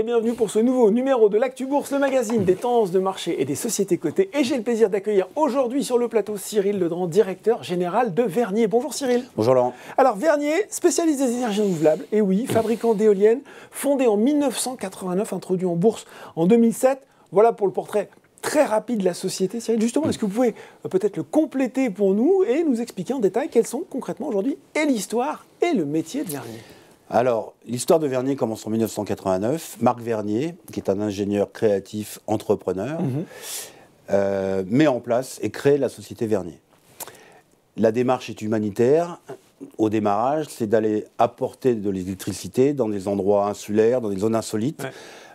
bienvenue pour ce nouveau numéro de l'Actu Bourse, le magazine des tendances de marché et des sociétés cotées. Et j'ai le plaisir d'accueillir aujourd'hui sur le plateau Cyril Ledrand, directeur général de Vernier. Bonjour Cyril. Bonjour Laurent. Alors Vernier, spécialiste des énergies renouvelables, et oui, fabricant d'éoliennes, fondé en 1989, introduit en bourse en 2007. Voilà pour le portrait très rapide de la société. Cyril, justement, est-ce que vous pouvez peut-être le compléter pour nous et nous expliquer en détail quels sont concrètement aujourd'hui et l'histoire et le métier de Vernier? Alors, l'histoire de Vernier commence en 1989. Marc Vernier, qui est un ingénieur créatif, entrepreneur, met en place et crée la société Vernier. La démarche est humanitaire. Au démarrage, c'est d'aller apporter de l'électricité dans des endroits insulaires, dans des zones insolites,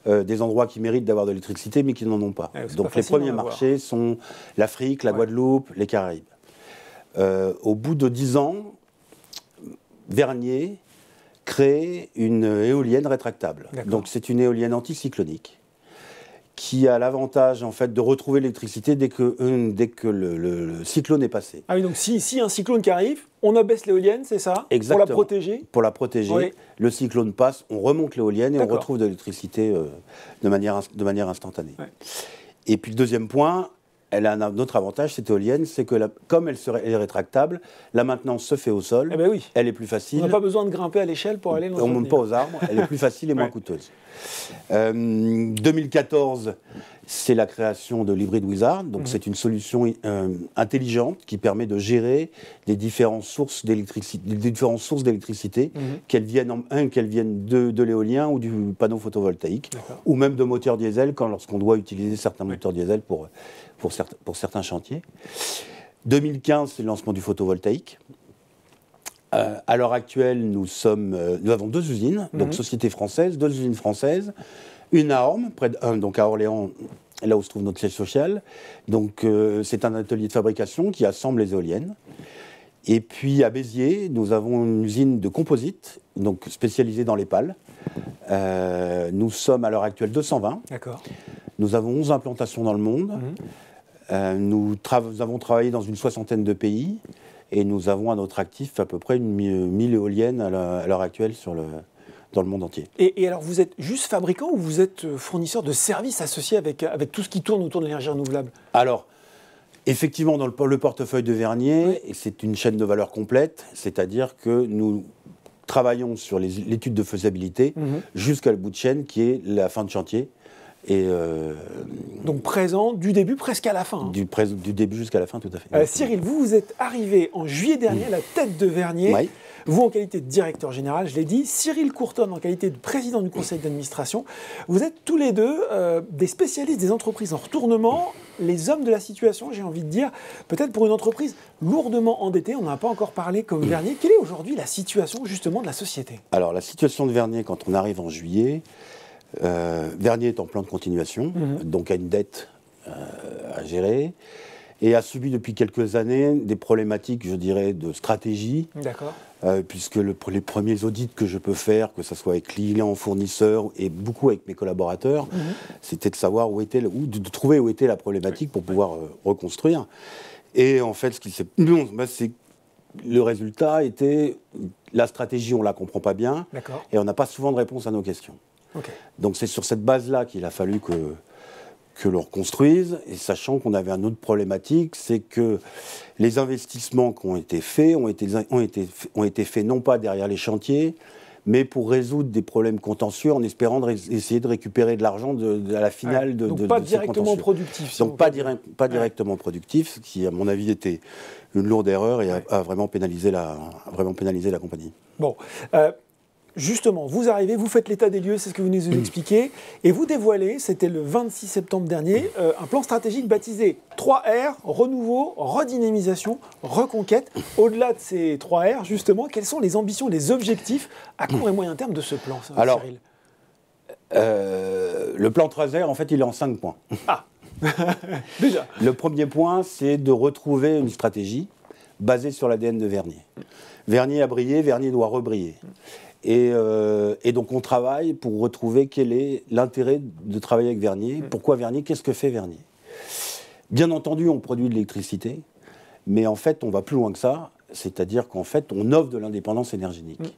des endroits qui méritent d'avoir de l'électricité, mais qui n'en ont pas. Donc les premiers marchés sont l'Afrique, la Guadeloupe, les Caraïbes. Au bout de 10 ans, Vernier crée une éolienne rétractable. Donc c'est une éolienne anticyclonique qui a l'avantage en fait de retrouver l'électricité dès que le cyclone est passé. Ah oui, donc si un cyclone qui arrive, on abaisse l'éolienne, c'est ça? Exactement. Pour la protéger? Pour la protéger. Oui. Le cyclone passe, on remonte l'éolienne et on retrouve de l'électricité de manière instantanée. Ouais. Et puis le deuxième point, elle a un autre avantage, cette éolienne, c'est que comme elle est rétractable, la maintenance se fait au sol, elle est plus facile. On n'a pas besoin de grimper à l'échelle pour aller l'entretenir. On ne monte pas aux arbres, elle est plus facile et moins coûteuse. 2014, c'est la création de l'Hybrid Wizard, donc c'est une solution intelligente qui permet de gérer les différentes sources d'électricité, qu'elles viennent de l'éolien ou du panneau photovoltaïque, ou même de moteurs diesel lorsqu'on doit utiliser certains moteurs diesel pour certains chantiers. 2015, c'est le lancement du photovoltaïque. À l'heure actuelle, nous avons deux usines, donc sociétés françaises, deux usines françaises, une à Orme, donc à Orléans, là où se trouve notre siège social. Donc c'est un atelier de fabrication qui assemble les éoliennes. Et puis à Béziers, nous avons une usine de composite, donc spécialisée dans les pales. Nous sommes à l'heure actuelle 220. D'accord. Nous avons 11 implantations dans le monde. Nous avons travaillé dans une soixantaine de pays. Et nous avons à notre actif à peu près 1000 éoliennes à l'heure actuelle dans le monde entier. Et alors, vous êtes juste fabricant ou vous êtes fournisseur de services associés avec tout ce qui tourne autour de l'énergie renouvelable? Alors, effectivement, dans le portefeuille de Vernier, c'est une chaîne de valeur complète, c'est-à-dire que nous travaillons sur l'étude de faisabilité jusqu'à le bout de chaîne qui est la fin de chantier. Et donc présent du début presque à la fin. Du début jusqu'à la fin, tout à fait. Cyril, vous êtes arrivé en juillet dernier à la tête de Vernier. Vous en qualité de directeur général, je l'ai dit. Cyril Courton en qualité de président du conseil d'administration. Vous êtes tous les deux des spécialistes des entreprises en retournement, les hommes de la situation, j'ai envie de dire. Peut-être pour une entreprise lourdement endettée, on n'en a pas encore parlé comme Vernier. Quelle est aujourd'hui la situation justement de la société? Alors la situation de Vernier quand on arrive en juillet... Vernier est en plan de continuation, donc a une dette à gérer et a subi depuis quelques années des problématiques, je dirais, de stratégie. D'accord. Puisque les premiers audits que je peux faire, que ce soit avec clients, fournisseurs et beaucoup avec mes collaborateurs, c'était de savoir de trouver où était la problématique pour pouvoir reconstruire. Et en fait, le résultat était la stratégie, on la comprend pas bien, et on n'a pas souvent de réponse à nos questions. Donc c'est sur cette base-là qu'il a fallu que l'on reconstruise, et sachant qu'on avait une autre problématique, c'est que les investissements qui ont été faits ont été faits non pas derrière les chantiers, mais pour résoudre des problèmes contentieux en espérant essayer de récupérer de l'argent à la finale de ces contentieux. Donc pas directement productif. Donc pas directement productif, ce qui à mon avis était une lourde erreur et a vraiment pénalisé la compagnie. Bon. Justement, vous arrivez, vous faites l'état des lieux, c'est ce que vous nous expliquez, et vous dévoilez, c'était le 26 septembre dernier, un plan stratégique baptisé 3R, renouveau, redynamisation, reconquête. Au-delà de ces 3R, justement, quelles sont les ambitions, les objectifs à court et moyen terme de ce plan, Cyril? Le plan 3R, en fait, il est en 5 points. Ah déjà. Le premier point, c'est de retrouver une stratégie basée sur l'ADN de Vernier. Vernier a brillé, Vernier doit rebriller. Et donc on travaille pour retrouver quel est l'intérêt de travailler avec Vernier. Pourquoi Vernier? Qu'est-ce que fait Vernier? Bien entendu, on produit de l'électricité, mais en fait, on va plus loin que ça. C'est-à-dire qu'en fait, on offre de l'indépendance énergétique.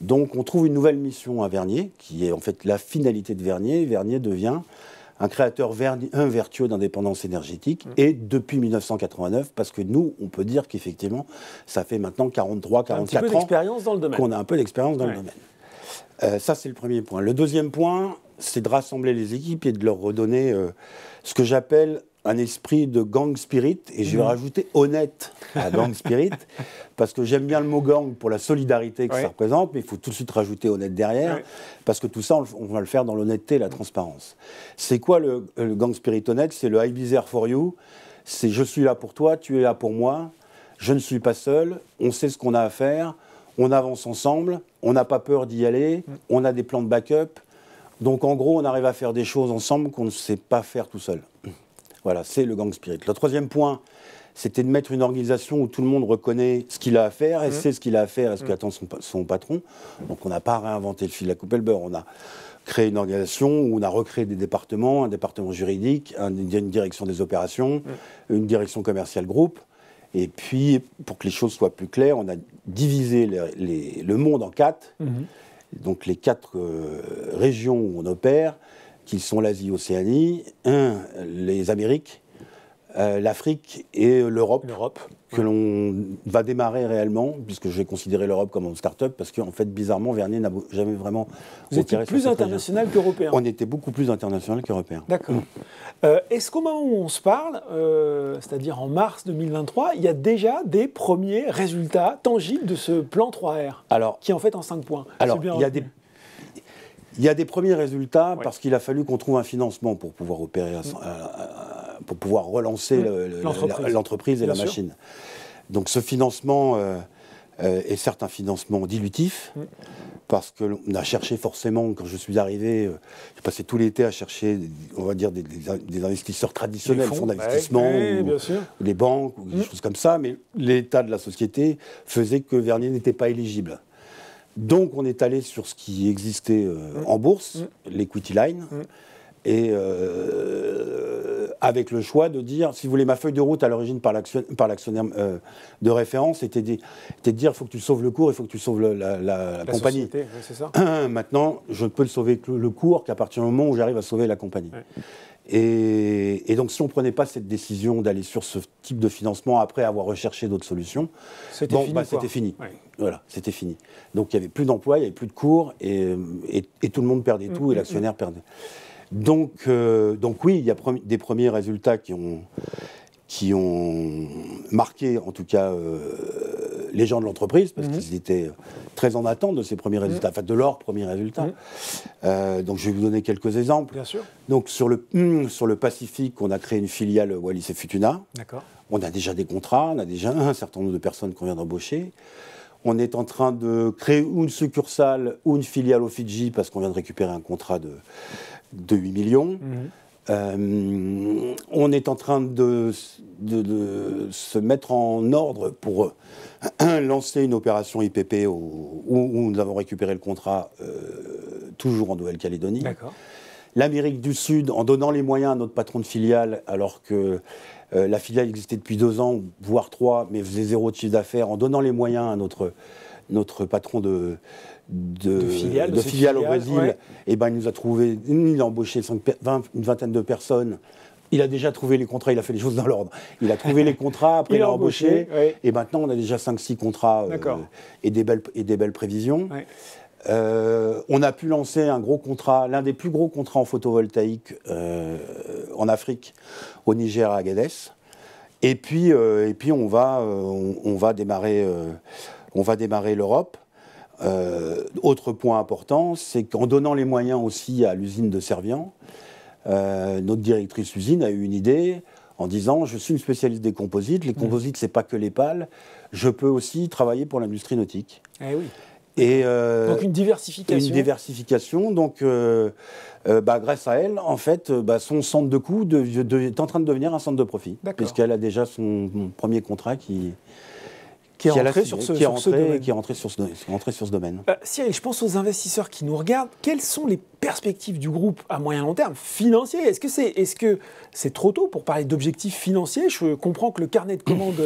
Donc on trouve une nouvelle mission à Vernier, qui est en fait la finalité de Vernier. Vernier devient un créateur vertueux d'indépendance énergétique, et depuis 1989, parce que nous, on peut dire qu'effectivement, ça fait maintenant 43, 44 ans qu'on a un peu d'expérience dans le domaine. Ça, c'est le premier point. Le deuxième point, c'est de rassembler les équipes et de leur redonner ce que j'appelle un esprit de gang spirit, et je vais rajouter honnête à gang spirit, parce que j'aime bien le mot gang pour la solidarité que ça représente, mais il faut tout de suite rajouter honnête derrière, parce que tout ça, on va le faire dans l'honnêteté et la transparence. C'est quoi le gang spirit honnête? C'est le I be there for you, c'est je suis là pour toi, tu es là pour moi, je ne suis pas seul, on sait ce qu'on a à faire, on avance ensemble, on n'a pas peur d'y aller, on a des plans de backup, donc en gros, on arrive à faire des choses ensemble qu'on ne sait pas faire tout seul. Voilà, c'est le gang spirit. Le troisième point, c'était de mettre une organisation où tout le monde reconnaît ce qu'il a à faire et sait ce qu'il a à faire et ce qu'attend son patron. Donc on n'a pas réinventé le fil de la coupe et le beurre. On a créé une organisation où on a recréé des départements, un département juridique, une direction des opérations, une direction commerciale groupe. Et puis, pour que les choses soient plus claires, on a divisé le monde en 4. Donc les 4 régions où on opère, qui sont l'Asie-Océanie, les Amériques, l'Afrique et l'Europe, que l'on va démarrer réellement, puisque je vais considérer l'Europe comme une start-up, parce qu'en fait, bizarrement, Vernier n'a jamais vraiment... Vous étiez plus international qu'européen. On était beaucoup plus international qu'européen. D'accord. Est-ce qu'au moment où on se parle, c'est-à-dire en mars 2023, il y a déjà des premiers résultats tangibles de ce plan 3R, qui est en fait en 5 points? Alors, il y a des premiers résultats parce qu'il a fallu qu'on trouve un financement pour pouvoir opérer, pour pouvoir relancer l'entreprise et la machine. Donc ce financement est certes un financement dilutif, parce qu'on a cherché forcément, quand je suis arrivé, j'ai passé tout l'été à chercher, on va dire, des investisseurs traditionnels, fonds d'investissement, ou des banques, ou des choses comme ça, mais l'état de la société faisait que Vernier n'était pas éligible. Donc on est allé sur ce qui existait en bourse, l'Equity Line, et avec le choix de dire, si vous voulez, ma feuille de route à l'origine par l'actionnaire de référence était de dire, il faut que tu sauves le cours, il faut que tu sauves la compagnie. Société, c'est ça. Maintenant, je ne peux le sauver que le cours qu'à partir du moment où j'arrive à sauver la compagnie. Et donc, si on ne prenait pas cette décision d'aller sur ce type de financement après avoir recherché d'autres solutions, c'était fini. Voilà, c'était fini. Donc, il n'y avait plus d'emplois, il n'y avait plus de cours, et tout le monde perdait tout, et l'actionnaire perdait. Donc oui, il y a des premiers résultats qui ont marqué, en tout cas, les gens de l'entreprise, parce qu'ils étaient très en attente de ces premiers résultats, enfin de leurs premiers résultats. Donc je vais vous donner quelques exemples. Bien sûr. Donc sur le Pacifique, on a créé une filiale Wallis et Futuna. D'accord. On a déjà des contrats, on a déjà un certain nombre de personnes qu'on vient d'embaucher. On est en train de créer ou une succursale ou une filiale au Fidji, parce qu'on vient de récupérer un contrat de 8 millions. On est en train de se mettre en ordre pour lancer une opération IPP où nous avons récupéré le contrat toujours en Nouvelle-Calédonie. L'Amérique du Sud, en donnant les moyens à notre patron de filiale, alors que la filiale existait depuis 2 ans, voire 3, mais faisait 0 de chiffre d'affaires, en donnant les moyens à notre patron de filiale au Brésil, et ben, il nous a trouvé, il a embauché une vingtaine de personnes. Il a déjà trouvé les contrats, il a fait les choses dans l'ordre. Il a trouvé les contrats, après il a embauché, et maintenant on a déjà 5-6 contrats et des belles prévisions. On a pu lancer un gros contrat, l'un des plus gros contrats en photovoltaïque en Afrique, au Niger, à Agadez. Et puis on va démarrer l'Europe. Autre point important, c'est qu'en donnant les moyens aussi à l'usine de Servian, notre directrice usine a eu une idée en disant, je suis une spécialiste des composites, les composites c'est pas que les pales, je peux aussi travailler pour l'industrie nautique. Donc une diversification. Une diversification, donc grâce à elle, en fait, son centre de coût est en train de devenir un centre de profit, puisqu'elle a déjà son premier contrat qui est rentré sur ce domaine. Qui est rentré sur ce domaine. Cyril, je pense aux investisseurs qui nous regardent. Quelles sont les perspectives du groupe à moyen long terme financier? Est-ce que c'est trop tôt pour parler d'objectifs financiers? Je comprends que le carnet de commandes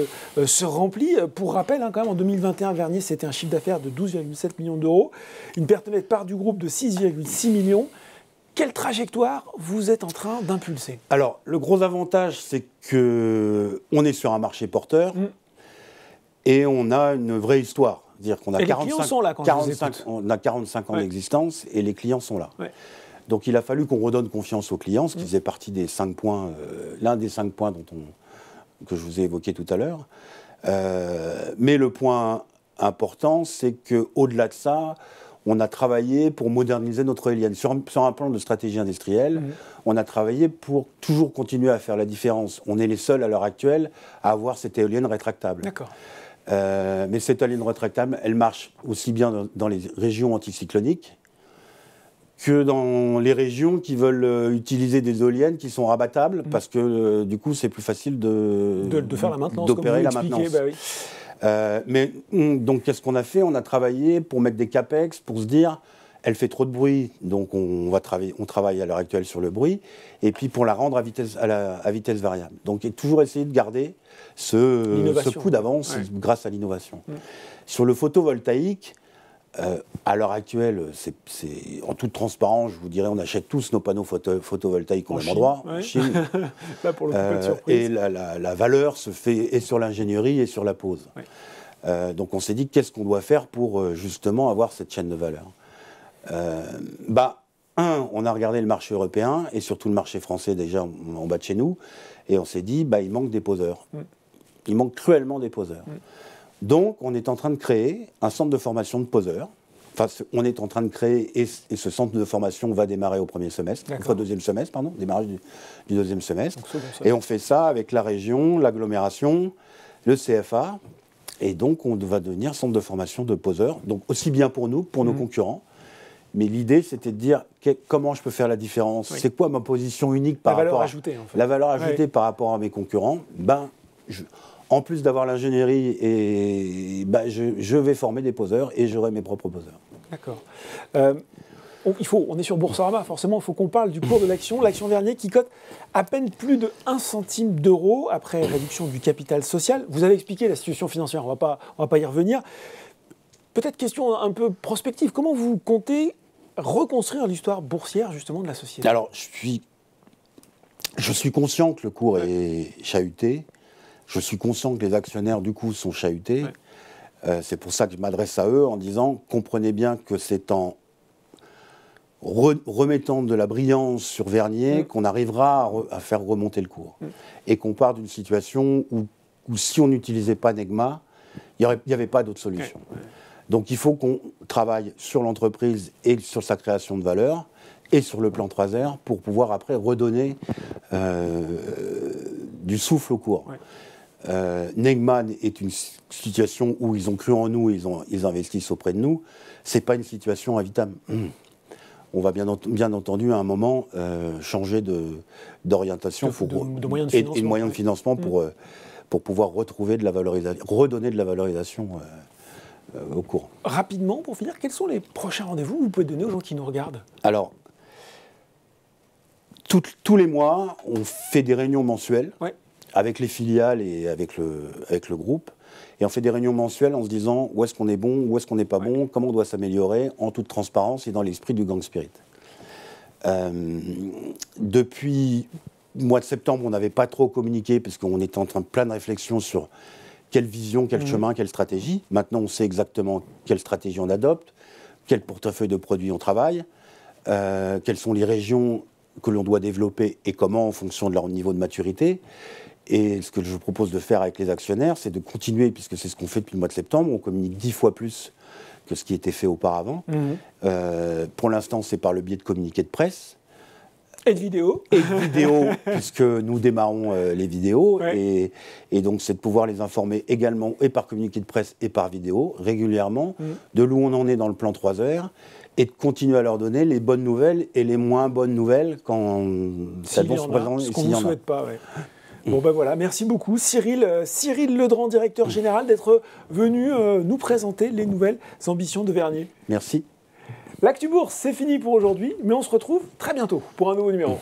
se remplit. Pour rappel, quand même, en 2021, Vernier, c'était un chiffre d'affaires de 12,7 millions d'euros, une perte nette part du groupe de 6,6 millions. Quelle trajectoire vous êtes en train d'impulser? Alors, le gros avantage, c'est qu'on est sur un marché porteur et on a une vraie histoire. C'est-à-dire qu'on a les clients sont là quand on a 45 ans d'existence et les clients sont là. Ouais. Donc, il a fallu qu'on redonne confiance aux clients, ce qui faisait partie des 5 points, l'un des 5 points que je vous ai évoqué tout à l'heure. Mais le point important, c'est qu'au-delà de ça, on a travaillé pour moderniser notre éolienne. Sur un plan de stratégie industrielle, on a travaillé pour toujours continuer à faire la différence. On est les seuls à l'heure actuelle à avoir cette éolienne rétractable. D'accord. Mais cette éolienne rétractable, elle marche aussi bien dans les régions anticycloniques que dans les régions qui veulent utiliser des éoliennes qui sont rabattables, parce que du coup, c'est plus facile de faire la maintenance, d'opérer la maintenance. Bah oui. Donc, qu'est-ce qu'on a fait? On a travaillé pour mettre des capex, pour se dire, elle fait trop de bruit, donc on travaille à l'heure actuelle sur le bruit, et puis pour la rendre à vitesse variable. Donc, toujours essayer de garder ce coup d'avance grâce à l'innovation. Sur le photovoltaïque, à l'heure actuelle, c'est en toute transparence, je vous dirais, on achète tous nos panneaux photovoltaïques au même endroit, en Chine. Là, pour le coup, pas de surprise. Et la valeur se fait et sur l'ingénierie et sur la pose. Donc on s'est dit, qu'est-ce qu'on doit faire pour justement avoir cette chaîne de valeur? On a regardé le marché européen et surtout le marché français déjà en bas de chez nous, et on s'est dit, il manque des poseurs. Il manque cruellement des poseurs. Donc, on est en train de créer un centre de formation de poseurs. Enfin, on est en train de créer, et ce centre de formation va démarrer au deuxième semestre, démarrage du deuxième semestre. Et on fait ça avec la région, l'agglomération, le CFA. Et donc, on va devenir centre de formation de poseurs. Donc, aussi bien pour nous que pour nos concurrents. Mais l'idée, c'était de dire comment je peux faire la différence. C'est quoi ma position unique par rapport à la valeur ajoutée par rapport à mes concurrents? En plus d'avoir l'ingénierie, je vais former des poseurs et j'aurai mes propres poseurs. D'accord. On est sur Boursorama, forcément, il faut qu'on parle du cours de l'action. L'action Vernier qui cote à peine plus de 1 centime d'euro après réduction du capital social. Vous avez expliqué la situation financière, on va pas y revenir. Peut-être question un peu prospective. Comment vous comptez reconstruire l'histoire boursière, justement, de la société? Alors, je suis conscient que le cours est chahuté. Je suis conscient que les actionnaires, du coup, sont chahutés. C'est pour ça que je m'adresse à eux en disant, comprenez bien que c'est en remettant de la brillance sur Vernier qu'on arrivera à faire remonter le cours. Et qu'on part d'une situation où si on n'utilisait pas Negma, il n'y avait pas d'autre solution. Donc il faut qu'on travaille sur l'entreprise et sur sa création de valeur et sur le plan 3R pour pouvoir après redonner du souffle au cours. Negma est une situation où ils ont cru en nous, ils investissent auprès de nous. C'est pas une situation invitable. On va bien entendu à un moment changer d'orientation de moyens de financement pour pouvoir retrouver de la valorisation, redonner de la valorisation au cours. Rapidement, pour finir, quels sont les prochains rendez-vous que vous pouvez donner aux gens qui nous regardent? Alors, tous les mois, on fait des réunions mensuelles. Avec les filiales et avec le groupe. Et on fait des réunions mensuelles en se disant où est-ce qu'on est bon, où est-ce qu'on n'est pas bon, comment on doit s'améliorer, en toute transparence et dans l'esprit du gang spirit. Depuis le mois de septembre, on n'avait pas trop communiqué parce qu'on était en train de plein de réflexions sur quelle vision, quel chemin, quelle stratégie. Maintenant, on sait exactement quelle stratégie on adopte, quel portefeuille de produits on travaille, quelles sont les régions que l'on doit développer et comment en fonction de leur niveau de maturité. Et ce que je vous propose de faire avec les actionnaires, c'est de continuer, puisque c'est ce qu'on fait depuis le mois de septembre, on communique 10 fois plus que ce qui était fait auparavant. Pour l'instant, c'est par le biais de communiqués de presse. Et de vidéos. Puisque nous démarrons les vidéos. Et donc, c'est de pouvoir les informer également, et par communiqué de presse et par vidéo, régulièrement, de l'où on en est dans le plan 3R, et de continuer à leur donner les bonnes nouvelles et les moins bonnes nouvelles quand ça doit se présenter. Ce qu'on ne souhaite pas, Bon ben voilà, merci beaucoup Cyril Ledran, directeur général, d'être venu nous présenter les nouvelles ambitions de Vernier. Merci. L'Actu Bourse, c'est fini pour aujourd'hui, mais on se retrouve très bientôt pour un nouveau numéro.